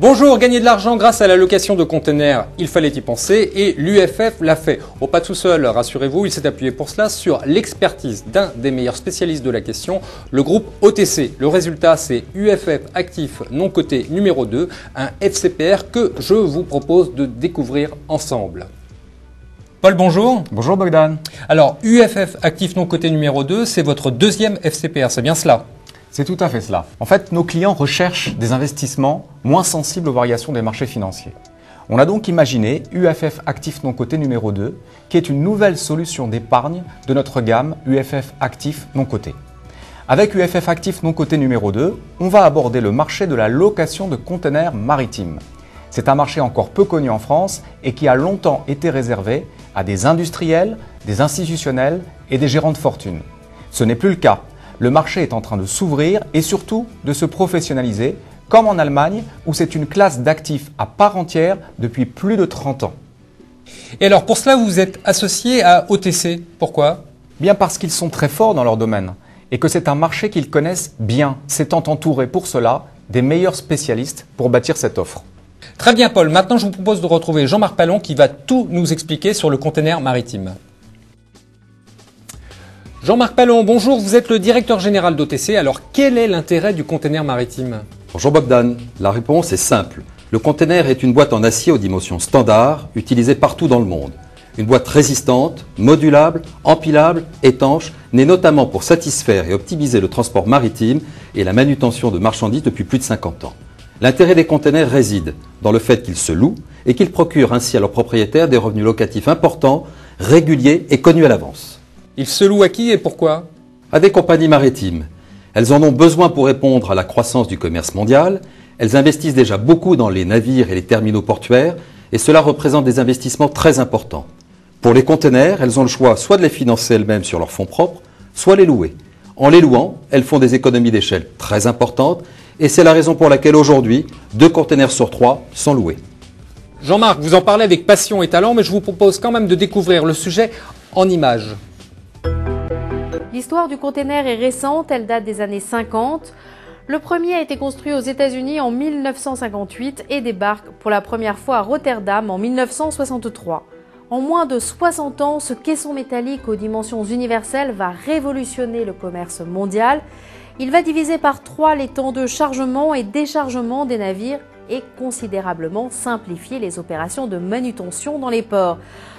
Bonjour, gagner de l'argent grâce à la location de containers, il fallait y penser et l'UFF l'a fait. Oh, pas tout seul, rassurez-vous, il s'est appuyé pour cela sur l'expertise d'un des meilleurs spécialistes de la question, le groupe OTC. Le résultat, c'est UFF actif non coté numéro 2, un FCPR que je vous propose de découvrir ensemble. Paul, bonjour. Bonjour Bogdan. Alors, UFF actif non coté numéro 2, c'est votre deuxième FCPR, c'est bien cela ? C'est tout à fait cela. En fait, nos clients recherchent des investissements moins sensibles aux variations des marchés financiers. On a donc imaginé UFF Actif non coté numéro 2, qui est une nouvelle solution d'épargne de notre gamme UFF Actif non coté. Avec UFF Actif non coté numéro 2, on va aborder le marché de la location de containers maritimes. C'est un marché encore peu connu en France et qui a longtemps été réservé à des industriels, des institutionnels et des gérants de fortune. Ce n'est plus le cas. Le marché est en train de s'ouvrir et surtout de se professionnaliser, comme en Allemagne où c'est une classe d'actifs à part entière depuis plus de 30 ans. Et alors pour cela, vous vous êtes associé à OTC. Pourquoi ? Bien parce qu'ils sont très forts dans leur domaine et que c'est un marché qu'ils connaissent bien, s'étant entouré pour cela des meilleurs spécialistes pour bâtir cette offre. Très bien Paul, maintenant je vous propose de retrouver Jean-Marc Pallon qui va tout nous expliquer sur le container maritime. Jean-Marc Pallon, bonjour, vous êtes le directeur général d'OTC, alors quel est l'intérêt du container maritime ? Bonjour Bogdan, la réponse est simple. Le container est une boîte en acier aux dimensions standards, utilisée partout dans le monde. Une boîte résistante, modulable, empilable, étanche, née notamment pour satisfaire et optimiser le transport maritime et la manutention de marchandises depuis plus de 50 ans. L'intérêt des containers réside dans le fait qu'ils se louent et qu'ils procurent ainsi à leurs propriétaires des revenus locatifs importants, réguliers et connus à l'avance. Ils se louent à qui et pourquoi ? À des compagnies maritimes. Elles en ont besoin pour répondre à la croissance du commerce mondial. Elles investissent déjà beaucoup dans les navires et les terminaux portuaires et cela représente des investissements très importants. Pour les containers, elles ont le choix soit de les financer elles-mêmes sur leurs fonds propres, soit les louer. En les louant, elles font des économies d'échelle très importantes et c'est la raison pour laquelle aujourd'hui, 2 containers sur 3 sont loués. Jean-Marc, vous en parlez avec passion et talent, mais je vous propose quand même de découvrir le sujet en images. L'histoire du container est récente, elle date des années 50. Le premier a été construit aux États-Unis en 1958 et débarque pour la première fois à Rotterdam en 1963. En moins de 60 ans, ce caisson métallique aux dimensions universelles va révolutionner le commerce mondial. Il va diviser par 3 les temps de chargement et déchargement des navires et considérablement simplifier les opérations de manutention dans les ports.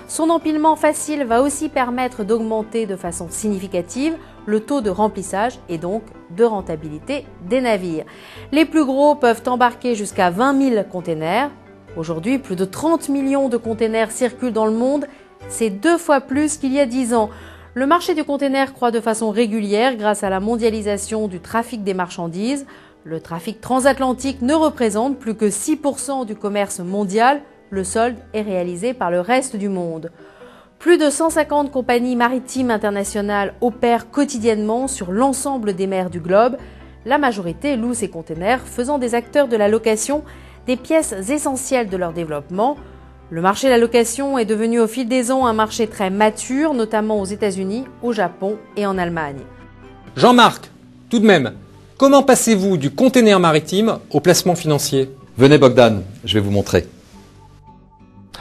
Son empilement facile va aussi permettre d'augmenter de façon significative le taux de remplissage et donc de rentabilité des navires. Les plus gros peuvent embarquer jusqu'à 20 000 containers. Aujourd'hui, plus de 30 millions de containers circulent dans le monde. C'est 2 fois plus qu'il y a 10 ans. Le marché du container croît de façon régulière grâce à la mondialisation du trafic des marchandises. Le trafic transatlantique ne représente plus que 6% du commerce mondial. Le solde est réalisé par le reste du monde. Plus de 150 compagnies maritimes internationales opèrent quotidiennement sur l'ensemble des mers du globe. La majorité loue ces containers, faisant des acteurs de la location des pièces essentielles de leur développement. Le marché de la location est devenu au fil des ans un marché très mature, notamment aux États-Unis, au Japon et en Allemagne. Jean-Marc, tout de même, comment passez-vous du container maritime au placement financier ? Venez Bogdan, je vais vous montrer.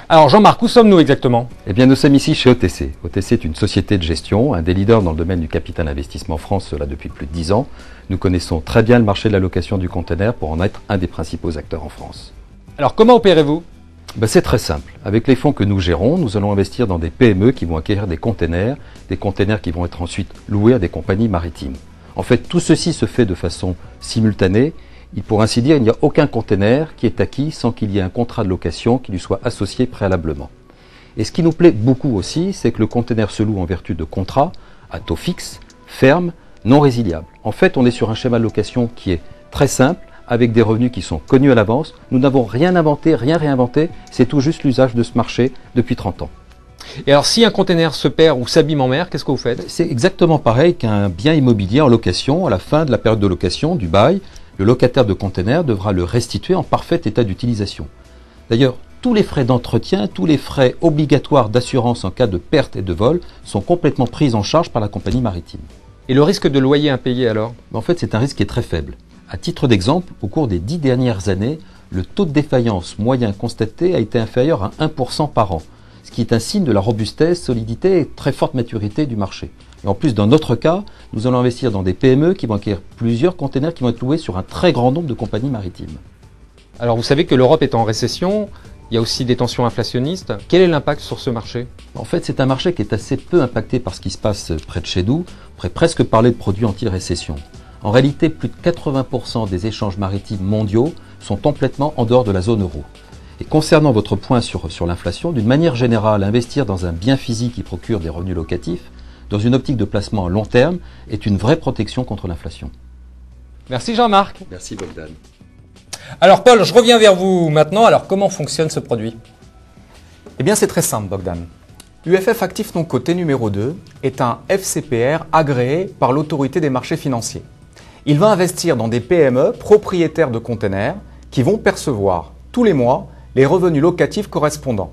Alors Jean-Marc, où sommes-nous exactement ? Eh bien, nous sommes ici chez OTC. OTC est une société de gestion, un des leaders dans le domaine du capital investissement France, cela depuis plus de 10 ans. Nous connaissons très bien le marché de la location du container pour en être un des principaux acteurs en France. Alors comment opérez-vous ? C'est très simple. Avec les fonds que nous gérons, nous allons investir dans des PME qui vont acquérir des containers qui vont être ensuite loués à des compagnies maritimes. En fait, tout ceci se fait de façon simultanée. Pour ainsi dire, il n'y a aucun container qui est acquis sans qu'il y ait un contrat de location qui lui soit associé préalablement. Et ce qui nous plaît beaucoup aussi, c'est que le container se loue en vertu de contrats à taux fixe, ferme, non résiliables. En fait, on est sur un schéma de location qui est très simple, avec des revenus qui sont connus à l'avance. Nous n'avons rien inventé, rien réinventé, c'est tout juste l'usage de ce marché depuis 30 ans. Et alors si un container se perd ou s'abîme en mer, qu'est-ce que vous faites ? C'est exactement pareil qu'un bien immobilier en location. À la fin de la période de location, du bail, le locataire de container devra le restituer en parfait état d'utilisation. D'ailleurs, tous les frais d'entretien, tous les frais obligatoires d'assurance en cas de perte et de vol sont complètement pris en charge par la compagnie maritime. Et le risque de loyer impayé alors ? En fait, c'est un risque qui est très faible. À titre d'exemple, au cours des 10 dernières années, le taux de défaillance moyen constaté a été inférieur à 1% par an, ce qui est un signe de la robustesse, solidité et très forte maturité du marché. Et en plus, dans notre cas, nous allons investir dans des PME qui vont acquérir plusieurs containers qui vont être loués sur un très grand nombre de compagnies maritimes. Alors vous savez que l'Europe est en récession, il y a aussi des tensions inflationnistes. Quel est l'impact sur ce marché? En fait, c'est un marché qui est assez peu impacté par ce qui se passe près de chez nous. On pourrait presque parler de produits anti-récession. En réalité, plus de 80% des échanges maritimes mondiaux sont complètement en dehors de la zone euro. Et concernant votre point sur l'inflation, d'une manière générale, investir dans un bien physique qui procure des revenus locatifs, dans une optique de placement à long terme, est une vraie protection contre l'inflation. Merci Jean-Marc. Merci Bogdan. Alors Paul, je reviens vers vous maintenant. Alors comment fonctionne ce produit? Eh bien c'est très simple Bogdan. UFF Actif non coté numéro 2 est un FCPR agréé par l'autorité des marchés financiers. Il va investir dans des PME propriétaires de containers qui vont percevoir tous les mois les revenus locatifs correspondants.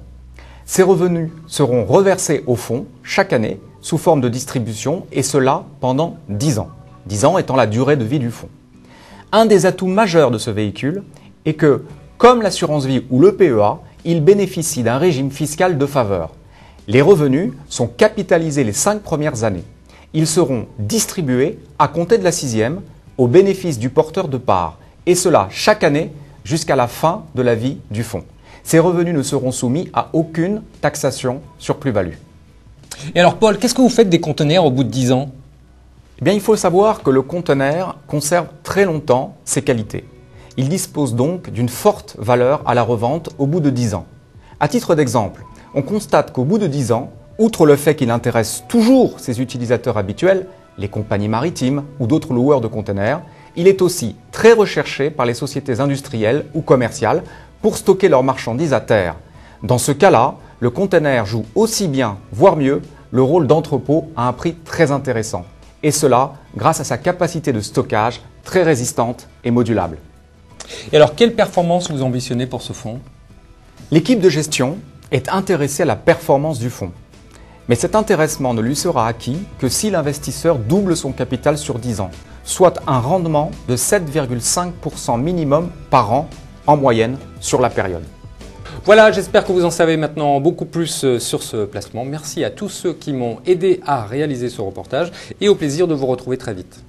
Ces revenus seront reversés au fonds chaque année sous forme de distribution et cela pendant 10 ans. 10 ans étant la durée de vie du fonds. Un des atouts majeurs de ce véhicule est que, comme l'assurance vie ou le PEA, il bénéficie d'un régime fiscal de faveur. Les revenus sont capitalisés les 5 premières années. Ils seront distribués à compter de la 6e au bénéfice du porteur de part, et cela chaque année jusqu'à la fin de la vie du fonds. Ces revenus ne seront soumis à aucune taxation sur plus-value. Et alors Paul, qu'est-ce que vous faites des conteneurs au bout de 10 ans? Eh bien, il faut savoir que le conteneur conserve très longtemps ses qualités. Il dispose donc d'une forte valeur à la revente au bout de 10 ans. À titre d'exemple, on constate qu'au bout de 10 ans, outre le fait qu'il intéresse toujours ses utilisateurs habituels, les compagnies maritimes ou d'autres loueurs de conteneurs, il est aussi très recherché par les sociétés industrielles ou commerciales pour stocker leurs marchandises à terre. Dans ce cas-là, le conteneur joue aussi bien, voire mieux, le rôle d'entrepôt à un prix très intéressant. Et cela grâce à sa capacité de stockage très résistante et modulable. Et alors, quelle performance vous ambitionnez pour ce fonds? L'équipe de gestion est intéressée à la performance du fonds. Mais cet intéressement ne lui sera acquis que si l'investisseur double son capital sur 10 ans, soit un rendement de 7,5% minimum par an en moyenne sur la période. Voilà, j'espère que vous en savez maintenant beaucoup plus sur ce placement. Merci à tous ceux qui m'ont aidé à réaliser ce reportage et au plaisir de vous retrouver très vite.